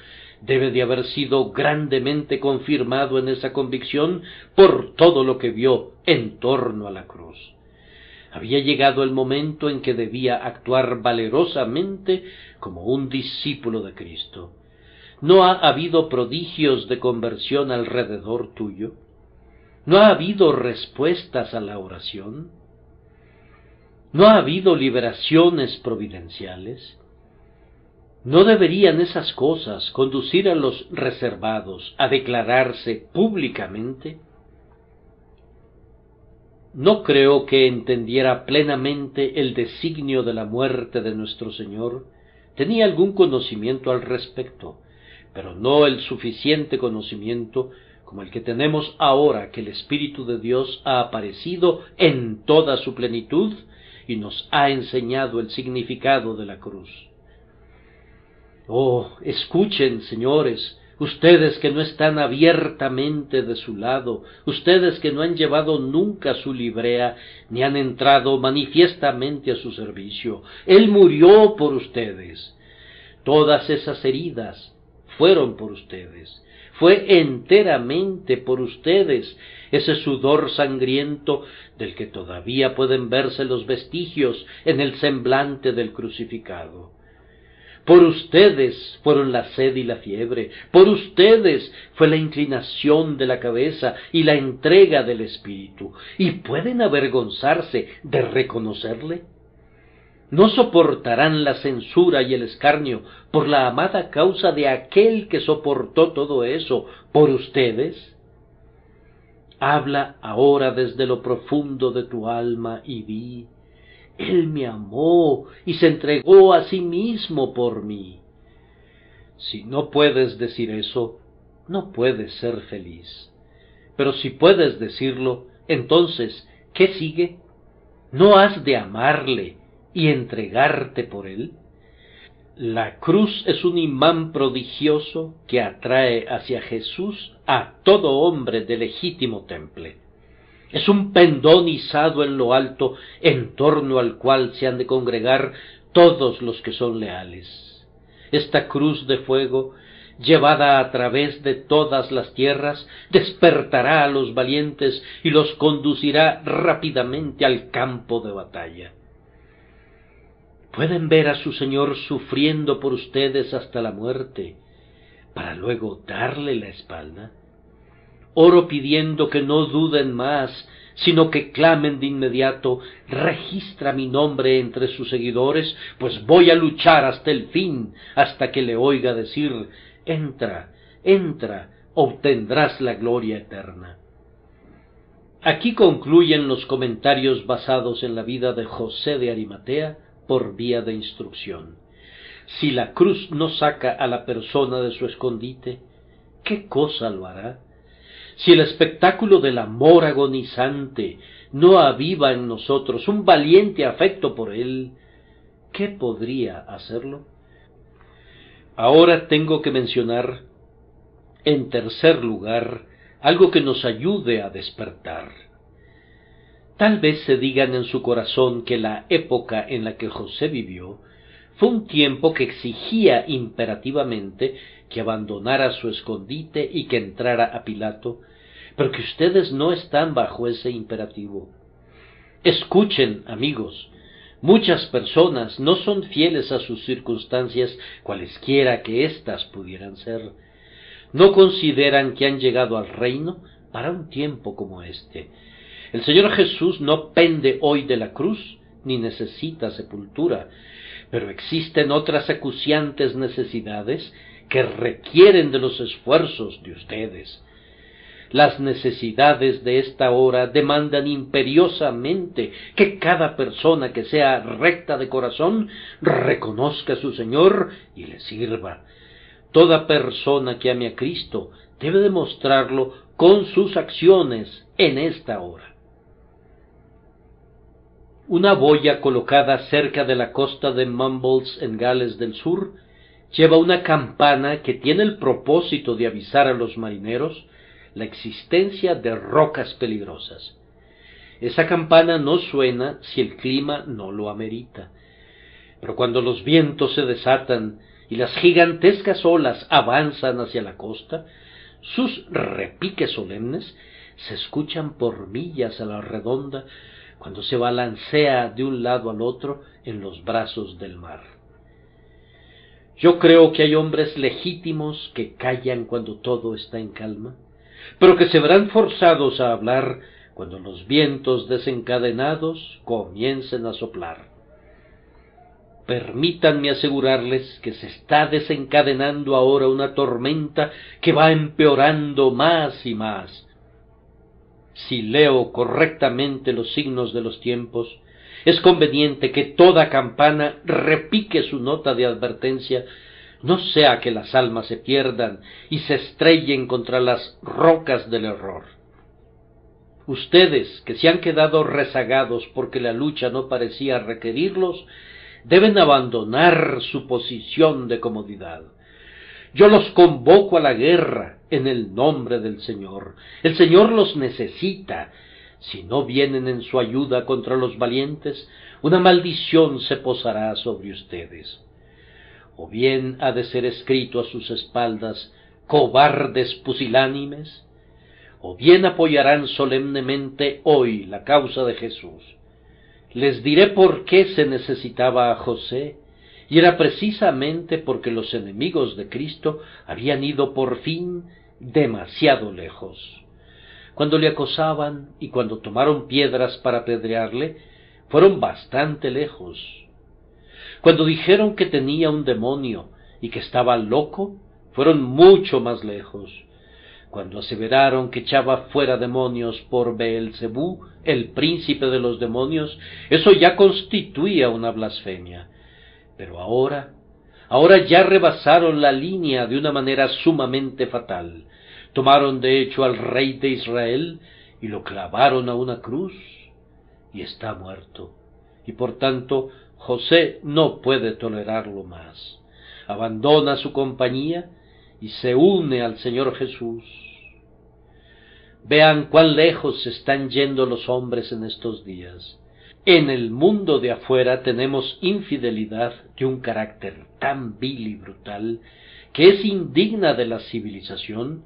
debe de haber sido grandemente confirmado en esa convicción por todo lo que vio en torno a la cruz. Había llegado el momento en que debía actuar valerosamente como un discípulo de Cristo. ¿No ha habido prodigios de conversión alrededor tuyo? ¿No ha habido respuestas a la oración? ¿No ha habido liberaciones providenciales? ¿No deberían esas cosas conducir a los reservados a declararse públicamente? No creo que entendiera plenamente el designio de la muerte de nuestro Señor. Tenía algún conocimiento al respecto, pero no el suficiente conocimiento como el que tenemos ahora que el Espíritu de Dios ha aparecido en toda su plenitud y nos ha enseñado el significado de la cruz. Oh, escuchen, señores, ustedes que no están abiertamente de su lado, ustedes que no han llevado nunca su librea, ni han entrado manifiestamente a su servicio. Él murió por ustedes. Todas esas heridas fueron por ustedes. Fue enteramente por ustedes ese sudor sangriento del que todavía pueden verse los vestigios en el semblante del crucificado. Por ustedes fueron la sed y la fiebre, por ustedes fue la inclinación de la cabeza y la entrega del espíritu. ¿Y pueden avergonzarse de reconocerle? ¿No soportarán la censura y el escarnio por la amada causa de aquel que soportó todo eso por ustedes? Habla ahora desde lo profundo de tu alma y di: Él me amó y se entregó a sí mismo por mí. Si no puedes decir eso, no puedes ser feliz. Pero si puedes decirlo, entonces, ¿qué sigue? ¿No has de amarle y entregarte por él? La cruz es un imán prodigioso que atrae hacia Jesús a todo hombre de legítimo temple. Es un pendón izado en lo alto, en torno al cual se han de congregar todos los que son leales. Esta cruz de fuego, llevada a través de todas las tierras, despertará a los valientes y los conducirá rápidamente al campo de batalla. Pueden ver a su Señor sufriendo por ustedes hasta la muerte, para luego darle la espalda. Oro pidiendo que no duden más, sino que clamen de inmediato: registra mi nombre entre sus seguidores, pues voy a luchar hasta el fin, hasta que le oiga decir: entra, entra, obtendrás la gloria eterna. Aquí concluyen los comentarios basados en la vida de José de Arimatea por vía de instrucción. Si la cruz no saca a la persona de su escondite, ¿qué cosa lo hará? Si el espectáculo del amor agonizante no aviva en nosotros un valiente afecto por él, ¿qué podría hacerlo? Ahora tengo que mencionar, en tercer lugar, algo que nos ayude a despertar. Tal vez se digan en su corazón que la época en la que José vivió fue un tiempo que exigía imperativamente que abandonara su escondite y que entrara a Pilato, pero que ustedes no están bajo ese imperativo. Escuchen, amigos, muchas personas no son fieles a sus circunstancias, cualesquiera que éstas pudieran ser. No consideran que han llegado al reino para un tiempo como este. El Señor Jesús no pende hoy de la cruz, ni necesita sepultura, pero existen otras acuciantes necesidades que requieren de los esfuerzos de ustedes. Las necesidades de esta hora demandan imperiosamente que cada persona que sea recta de corazón reconozca a su Señor y le sirva. Toda persona que ame a Cristo debe demostrarlo con sus acciones en esta hora. Una boya colocada cerca de la costa de Mumbles en Gales del Sur lleva una campana que tiene el propósito de avisar a los marineros la existencia de rocas peligrosas. Esa campana no suena si el clima no lo amerita, pero cuando los vientos se desatan y las gigantescas olas avanzan hacia la costa, sus repiques solemnes se escuchan por millas a la redonda cuando se balancea de un lado al otro en los brazos del mar. Yo creo que hay hombres legítimos que callan cuando todo está en calma, pero que se verán forzados a hablar cuando los vientos desencadenados comiencen a soplar. Permítanme asegurarles que se está desencadenando ahora una tormenta que va empeorando más y más. Si leo correctamente los signos de los tiempos, es conveniente que toda campana repique su nota de advertencia, no sea que las almas se pierdan y se estrellen contra las rocas del error. Ustedes, que se han quedado rezagados porque la lucha no parecía requerirlos, deben abandonar su posición de comodidad. Yo los convoco a la guerra en el nombre del Señor. El Señor los necesita. Si no vienen en su ayuda contra los valientes, una maldición se posará sobre ustedes. O bien ha de ser escrito a sus espaldas, cobardes pusilánimes, o bien apoyarán solemnemente hoy la causa de Jesús. Les diré por qué se necesitaba a José, y era precisamente porque los enemigos de Cristo habían ido por fin demasiado lejos. Cuando le acosaban y cuando tomaron piedras para apedrearle, fueron bastante lejos. Cuando dijeron que tenía un demonio y que estaba loco, fueron mucho más lejos. Cuando aseveraron que echaba fuera demonios por Beelzebú, el príncipe de los demonios, eso ya constituía una blasfemia. Pero ahora ya rebasaron la línea de una manera sumamente fatal. Tomaron de hecho al rey de Israel y lo clavaron a una cruz, y está muerto. Y por tanto, José no puede tolerarlo más. Abandona su compañía y se une al Señor Jesús. Vean cuán lejos se están yendo los hombres en estos días. En el mundo de afuera tenemos infidelidad de un carácter tan vil y brutal que es indigna de la civilización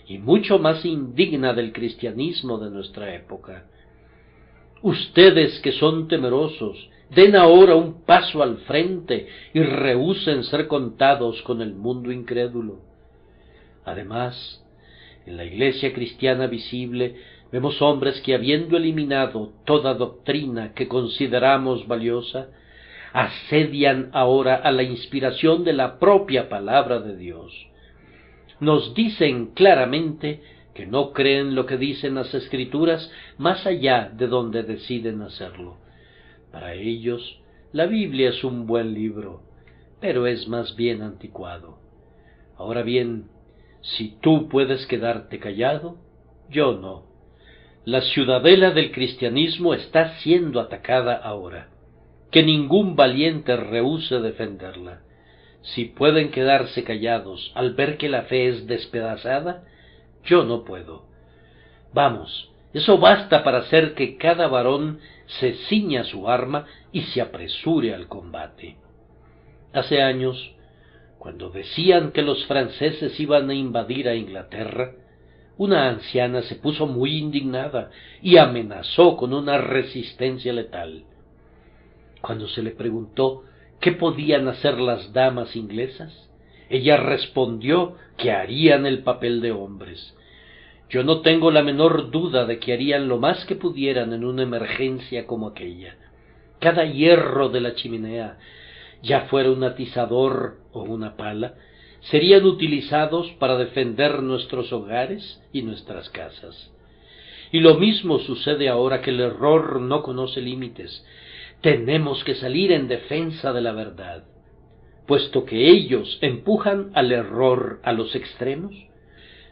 y mucho más indigna del cristianismo de nuestra época. Ustedes que son temerosos, den ahora un paso al frente y rehúsen ser contados con el mundo incrédulo. Además, en la iglesia cristiana visible vemos hombres que, habiendo eliminado toda doctrina que consideramos valiosa, asedian ahora a la inspiración de la propia palabra de Dios. Nos dicen claramente que no creen lo que dicen las Escrituras más allá de donde deciden hacerlo. Para ellos, la Biblia es un buen libro, pero es más bien anticuado. Ahora bien, si tú puedes quedarte callado, yo no. La ciudadela del cristianismo está siendo atacada ahora. Que ningún valiente rehúse defenderla. Si pueden quedarse callados al ver que la fe es despedazada, yo no puedo. Vamos, eso basta para hacer que cada varón se ciña su arma y se apresure al combate. Hace años, cuando decían que los franceses iban a invadir a Inglaterra, una anciana se puso muy indignada y amenazó con una resistencia letal. Cuando se le preguntó qué podían hacer las damas inglesas, ella respondió que harían el papel de hombres. Yo no tengo la menor duda de que harían lo más que pudieran en una emergencia como aquella. Cada hierro de la chimenea, ya fuera un atizador o una pala, serían utilizados para defender nuestros hogares y nuestras casas. Y lo mismo sucede ahora que el error no conoce límites. Tenemos que salir en defensa de la verdad. Puesto que ellos empujan al error a los extremos,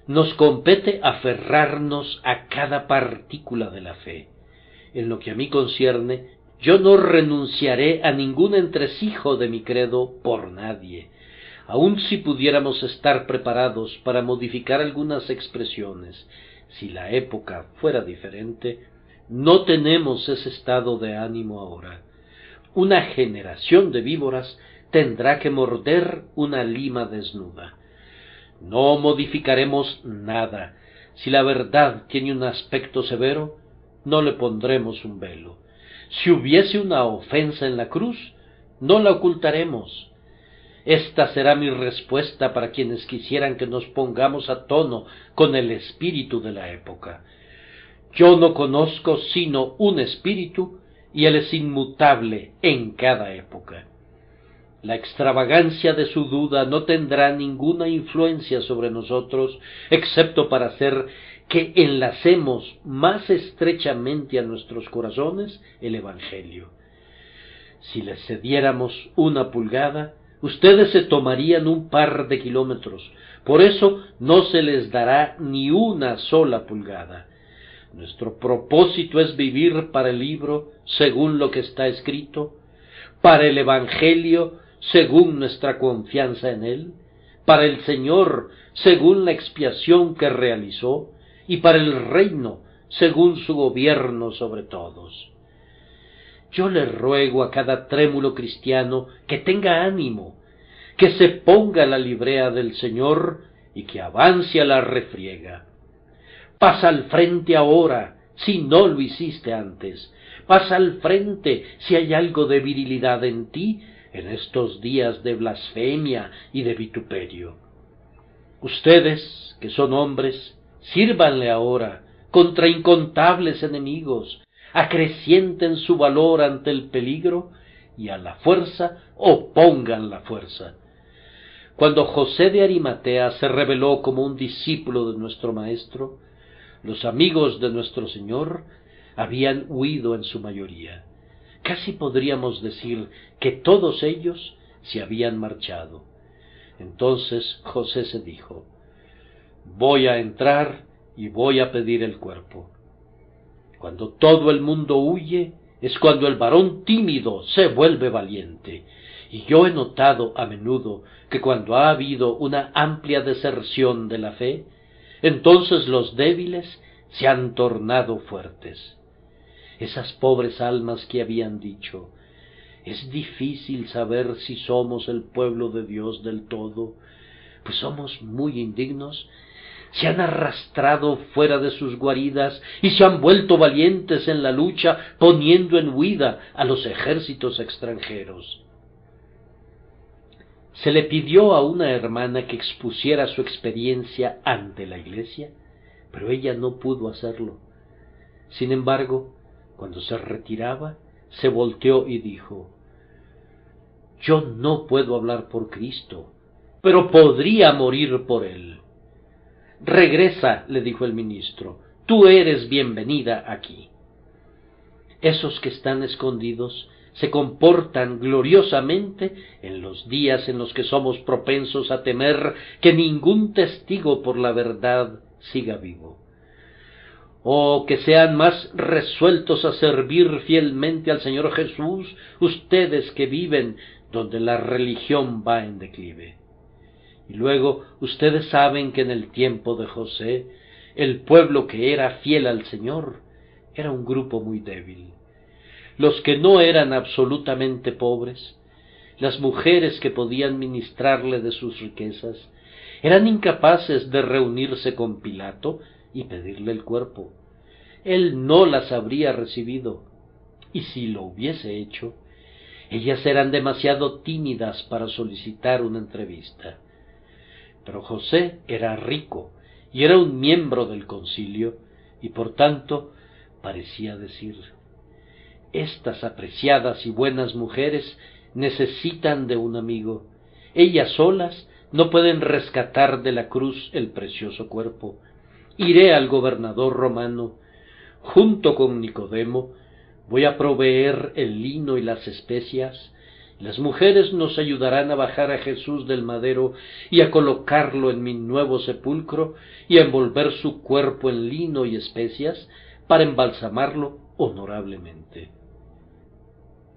nos compete aferrarnos a cada partícula de la fe. En lo que a mí concierne, yo no renunciaré a ningún entresijo de mi credo por nadie, aun si pudiéramos estar preparados para modificar algunas expresiones. Si la época fuera diferente, no tenemos ese estado de ánimo ahora. Una generación de víboras tendrá que morder una lima desnuda. No modificaremos nada. Si la verdad tiene un aspecto severo, no le pondremos un velo. Si hubiese una ofensa en la cruz, no la ocultaremos. Esta será mi respuesta para quienes quisieran que nos pongamos a tono con el espíritu de la época. Yo no conozco sino un espíritu, y él es inmutable en cada época. La extravagancia de su duda no tendrá ninguna influencia sobre nosotros, excepto para hacer que enlacemos más estrechamente a nuestros corazones el Evangelio. Si les cediéramos una pulgada, ustedes se tomarían un par de kilómetros. Por eso no se les dará ni una sola pulgada. Nuestro propósito es vivir para el libro según lo que está escrito, para el Evangelio según nuestra confianza en él, para el Señor según la expiación que realizó, y para el reino según su gobierno sobre todos. Yo le ruego a cada trémulo cristiano que tenga ánimo, que se ponga la librea del Señor y que avance a la refriega. Pasa al frente ahora, si no lo hiciste antes. Pasa al frente si hay algo de virilidad en ti en estos días de blasfemia y de vituperio. Ustedes, que son hombres, sírvanle ahora contra incontables enemigos, acrecienten su valor ante el peligro y a la fuerza opongan la fuerza. Cuando José de Arimatea se reveló como un discípulo de nuestro Maestro, los amigos de nuestro Señor habían huido en su mayoría. Casi podríamos decir que todos ellos se habían marchado. Entonces José se dijo: voy a entrar y voy a pedir el cuerpo. Cuando todo el mundo huye, es cuando el varón tímido se vuelve valiente. Y yo he notado a menudo que cuando ha habido una amplia deserción de la fe, entonces los débiles se han tornado fuertes. Esas pobres almas que habían dicho: es difícil saber si somos el pueblo de Dios del todo, pues somos muy indignos, se han arrastrado fuera de sus guaridas y se han vuelto valientes en la lucha, poniendo en huida a los ejércitos extranjeros. Se le pidió a una hermana que expusiera su experiencia ante la iglesia, pero ella no pudo hacerlo. Sin embargo, cuando se retiraba, se volteó y dijo: yo no puedo hablar por Cristo, pero podría morir por él. Regresa, le dijo el ministro, tú eres bienvenida aquí. Esos que están escondidos se comportan gloriosamente en los días en los que somos propensos a temer que ningún testigo por la verdad siga vivo. Oh, que sean más resueltos a servir fielmente al Señor Jesús, ustedes que viven donde la religión va en declive. Y luego, ustedes saben que en el tiempo de José, el pueblo que era fiel al Señor era un grupo muy débil. Los que no eran absolutamente pobres, las mujeres que podían ministrarle de sus riquezas, eran incapaces de reunirse con Pilato y pedirle el cuerpo. Él no las habría recibido, y si lo hubiese hecho, ellas eran demasiado tímidas para solicitar una entrevista. Pero José era rico, y era un miembro del concilio, y por tanto parecía decir: estas apreciadas y buenas mujeres necesitan de un amigo. Ellas solas no pueden rescatar de la cruz el precioso cuerpo. Iré al gobernador romano. Junto con Nicodemo voy a proveer el lino y las especias. Las mujeres nos ayudarán a bajar a Jesús del madero y a colocarlo en mi nuevo sepulcro y a envolver su cuerpo en lino y especias para embalsamarlo honorablemente.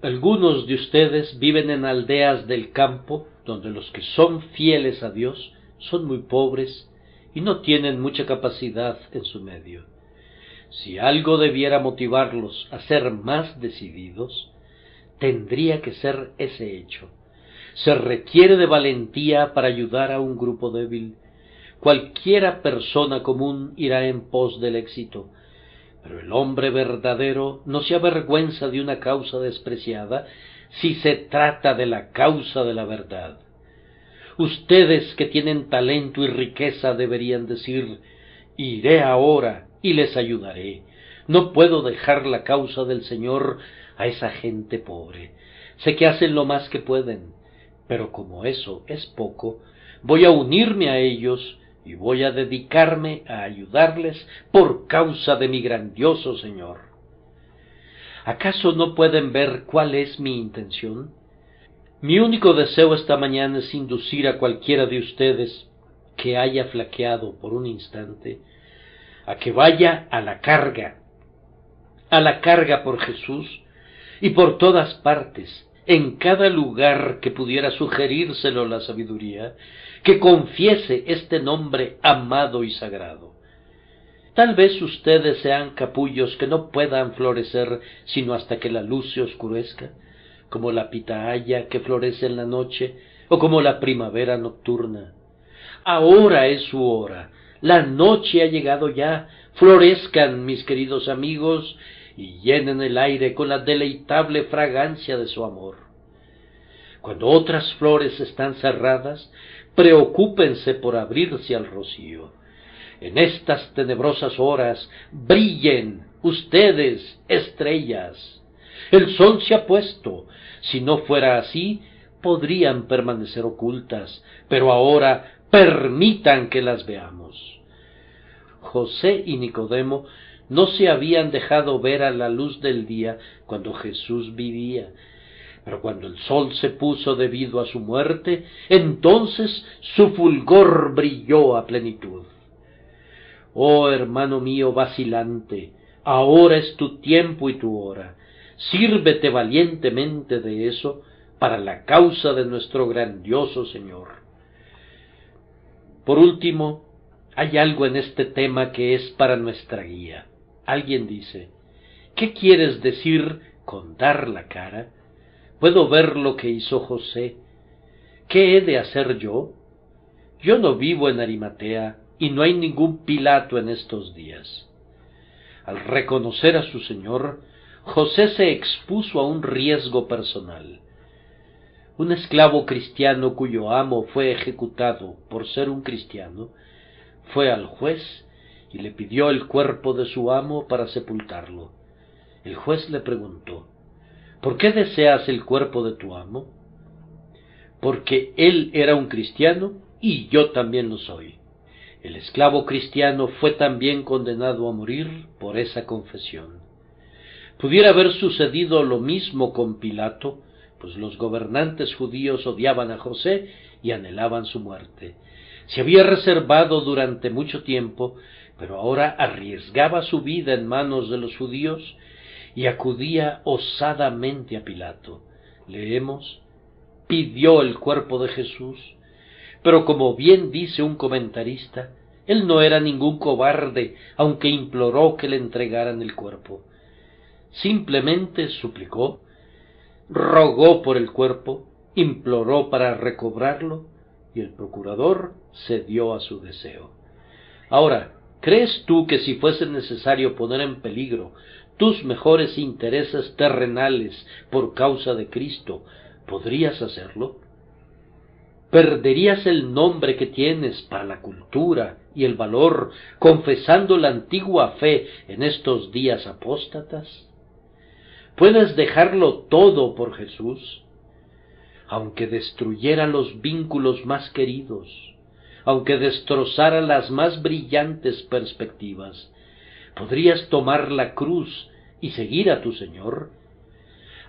Algunos de ustedes viven en aldeas del campo, donde los que son fieles a Dios son muy pobres y no tienen mucha capacidad en su medio. Si algo debiera motivarlos a ser más decididos, tendría que ser ese hecho. Se requiere de valentía para ayudar a un grupo débil. Cualquiera persona común irá en pos del éxito, pero el hombre verdadero no se avergüenza de una causa despreciada si se trata de la causa de la verdad. Ustedes que tienen talento y riqueza deberían decir: iré ahora y les ayudaré. No puedo dejar la causa del Señor a esa gente pobre. Sé que hacen lo más que pueden, pero como eso es poco, voy a unirme a ellos y voy a dedicarme a ayudarles por causa de mi grandioso Señor. ¿Acaso no pueden ver cuál es mi intención? Mi único deseo esta mañana es inducir a cualquiera de ustedes que haya flaqueado por un instante a que vaya a la carga por Jesús y por todas partes, en cada lugar que pudiera sugerírselo la sabiduría, que confiese este nombre amado y sagrado. Tal vez ustedes sean capullos que no puedan florecer sino hasta que la luz se oscurezca, como la pitahaya que florece en la noche, o como la primavera nocturna. Ahora es su hora, la noche ha llegado ya. Florezcan, mis queridos amigos, y llenen el aire con la deleitable fragancia de su amor. Cuando otras flores están cerradas, preocúpense por abrirse al rocío. En estas tenebrosas horas brillen ustedes, estrellas. El sol se ha puesto. Si no fuera así, podrían permanecer ocultas, pero ahora permitan que las veamos. José y Nicodemo no se habían dejado ver a la luz del día cuando Jesús vivía, pero cuando el sol se puso debido a su muerte, entonces su fulgor brilló a plenitud. Oh hermano mío vacilante, ahora es tu tiempo y tu hora. Sírvete valientemente de eso para la causa de nuestro grandioso Señor. Por último, hay algo en este tema que es para nuestra guía. Alguien dice: ¿qué quieres decir con dar la cara? Puedo ver lo que hizo José. ¿Qué he de hacer yo? Yo no vivo en Arimatea y no hay ningún Pilato en estos días. Al reconocer a su Señor, José se expuso a un riesgo personal. Un esclavo cristiano cuyo amo fue ejecutado por ser un cristiano, fue al juez y le pidió el cuerpo de su amo para sepultarlo. El juez le preguntó: ¿por qué deseas el cuerpo de tu amo? Porque él era un cristiano y yo también lo soy. El esclavo cristiano fue también condenado a morir por esa confesión. Pudiera haber sucedido lo mismo con Pilato, pues los gobernantes judíos odiaban a José y anhelaban su muerte. Se había reservado durante mucho tiempo, pero ahora arriesgaba su vida en manos de los judíos y acudía osadamente a Pilato. Leemos: pidió el cuerpo de Jesús, pero como bien dice un comentarista, él no era ningún cobarde, aunque imploró que le entregaran el cuerpo. Simplemente suplicó, rogó por el cuerpo, imploró para recobrarlo, y el procurador cedió a su deseo. Ahora, ¿crees tú que si fuese necesario poner en peligro tus mejores intereses terrenales por causa de Cristo, podrías hacerlo? ¿Perderías el nombre que tienes para la cultura y el valor confesando la antigua fe en estos días apóstatas? ¿Puedes dejarlo todo por Jesús? Aunque destruyera los vínculos más queridos, aunque destrozara las más brillantes perspectivas, ¿podrías tomar la cruz y seguir a tu Señor?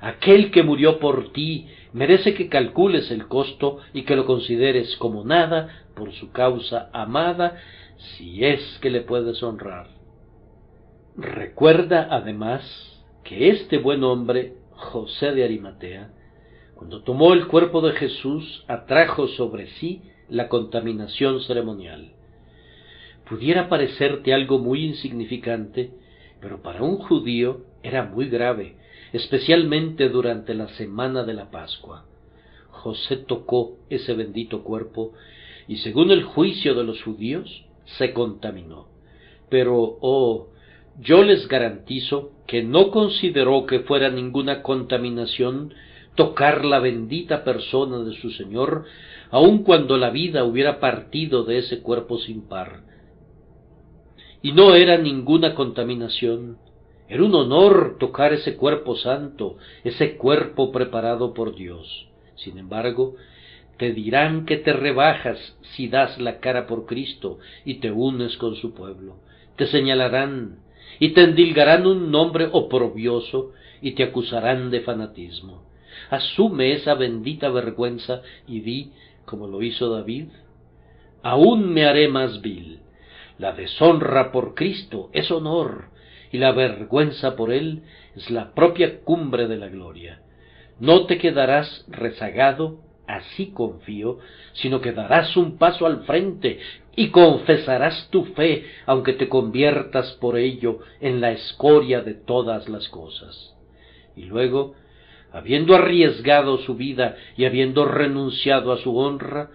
Aquel que murió por ti merece que calcules el costo y que lo consideres como nada por su causa amada, si es que le puedes honrar. Recuerda además que este buen hombre, José de Arimatea, cuando tomó el cuerpo de Jesús, atrajo sobre sí la contaminación ceremonial. Pudiera parecerte algo muy insignificante, pero para un judío era muy grave, especialmente durante la semana de la Pascua. José tocó ese bendito cuerpo y, según el juicio de los judíos, se contaminó. Pero, yo les garantizo que no consideró que fuera ninguna contaminación tocar la bendita persona de su Señor, aun cuando la vida hubiera partido de ese cuerpo sin par. Y no era ninguna contaminación, era un honor tocar ese cuerpo santo, ese cuerpo preparado por Dios. Sin embargo, te dirán que te rebajas si das la cara por Cristo y te unes con su pueblo. Te señalarán y te endilgarán un nombre oprobioso y te acusarán de fanatismo. Asume esa bendita vergüenza y di, como lo hizo David: aún me haré más vil. La deshonra por Cristo es honor, y la vergüenza por Él es la propia cumbre de la gloria. No te quedarás rezagado, así confío, sino que darás un paso al frente y confesarás tu fe, aunque te conviertas por ello en la escoria de todas las cosas. Y luego, habiendo arriesgado su vida y habiendo renunciado a su honra,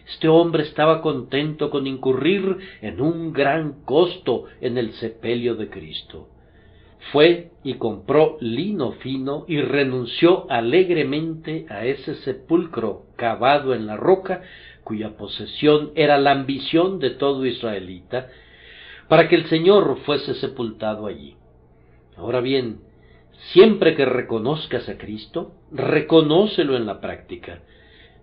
este hombre estaba contento con incurrir en un gran costo en el sepelio de Cristo. Fue y compró lino fino y renunció alegremente a ese sepulcro cavado en la roca, cuya posesión era la ambición de todo israelita, para que el Señor fuese sepultado allí. Ahora bien, siempre que reconozcas a Cristo, reconócelo en la práctica.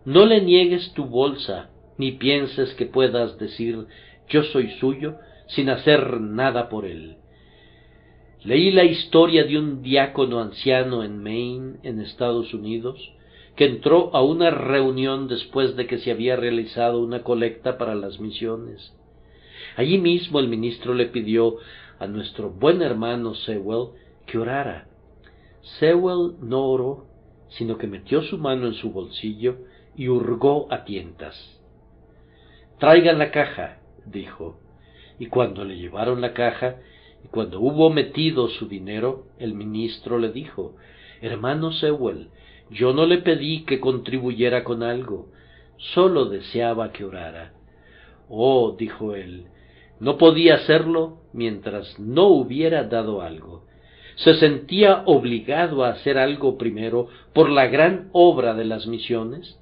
No le niegues tu bolsa, ni pienses que puedas decir yo soy suyo sin hacer nada por él. Leí la historia de un diácono anciano en Maine, en Estados Unidos, que entró a una reunión después de que se había realizado una colecta para las misiones. Allí mismo el ministro le pidió a nuestro buen hermano Sewell que orara. Sewell no oró, sino que metió su mano en su bolsillo y hurgó a tientas. «Traigan la caja», dijo, y cuando le llevaron la caja, y cuando hubo metido su dinero, el ministro le dijo: «Hermano Sewell, yo no le pedí que contribuyera con algo, solo deseaba que orara». «Oh», dijo él, «no podía hacerlo mientras no hubiera dado algo». Se sentía obligado a hacer algo primero por la gran obra de las misiones,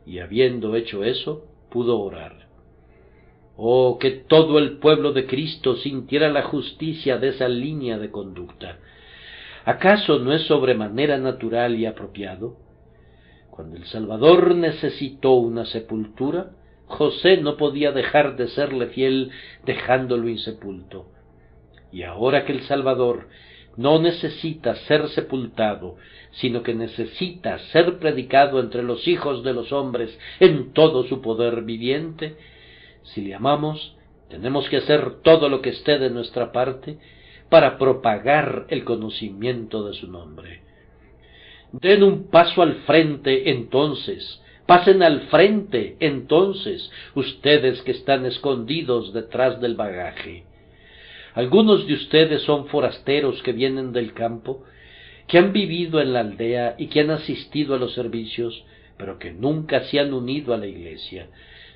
y habiendo hecho eso, pudo orar. Oh, que todo el pueblo de Cristo sintiera la justicia de esa línea de conducta. ¿Acaso no es sobremanera natural y apropiado? Cuando el Salvador necesitó una sepultura, José no podía dejar de serle fiel dejándolo insepulto. Y ahora que el Salvador no necesita ser sepultado, sino que necesita ser predicado entre los hijos de los hombres en todo su poder viviente, si le amamos, tenemos que hacer todo lo que esté de nuestra parte para propagar el conocimiento de su nombre. Den un paso al frente entonces, pasen al frente entonces, ustedes que están escondidos detrás del bagaje. Algunos de ustedes son forasteros que vienen del campo, que han vivido en la aldea y que han asistido a los servicios, pero que nunca se han unido a la iglesia.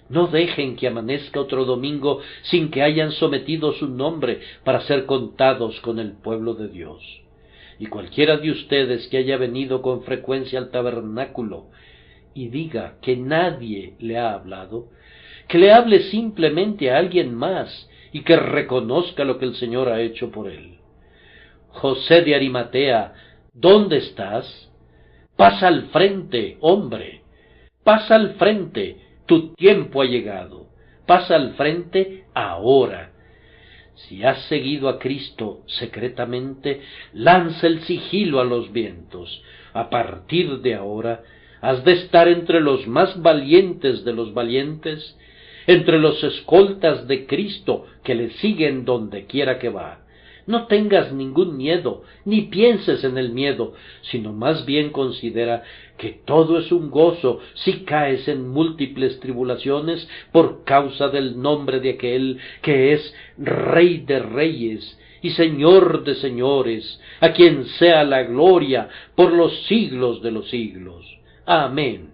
No dejen que amanezca otro domingo sin que hayan sometido su nombre para ser contados con el pueblo de Dios. Y cualquiera de ustedes que haya venido con frecuencia al tabernáculo y diga que nadie le ha hablado, que le hable simplemente a alguien más y que reconozca lo que el Señor ha hecho por él. José de Arimatea, ¿dónde estás? Pasa al frente, hombre, pasa al frente, tu tiempo ha llegado, pasa al frente ahora. Si has seguido a Cristo secretamente, lanza el sigilo a los vientos. A partir de ahora, has de estar entre los más valientes de los valientes, entre los escoltas de Cristo que le siguen donde quiera que va. No tengas ningún miedo, ni pienses en el miedo, sino más bien considera que todo es un gozo si caes en múltiples tribulaciones por causa del nombre de aquel que es Rey de Reyes y Señor de Señores, a quien sea la gloria por los siglos de los siglos. Amén.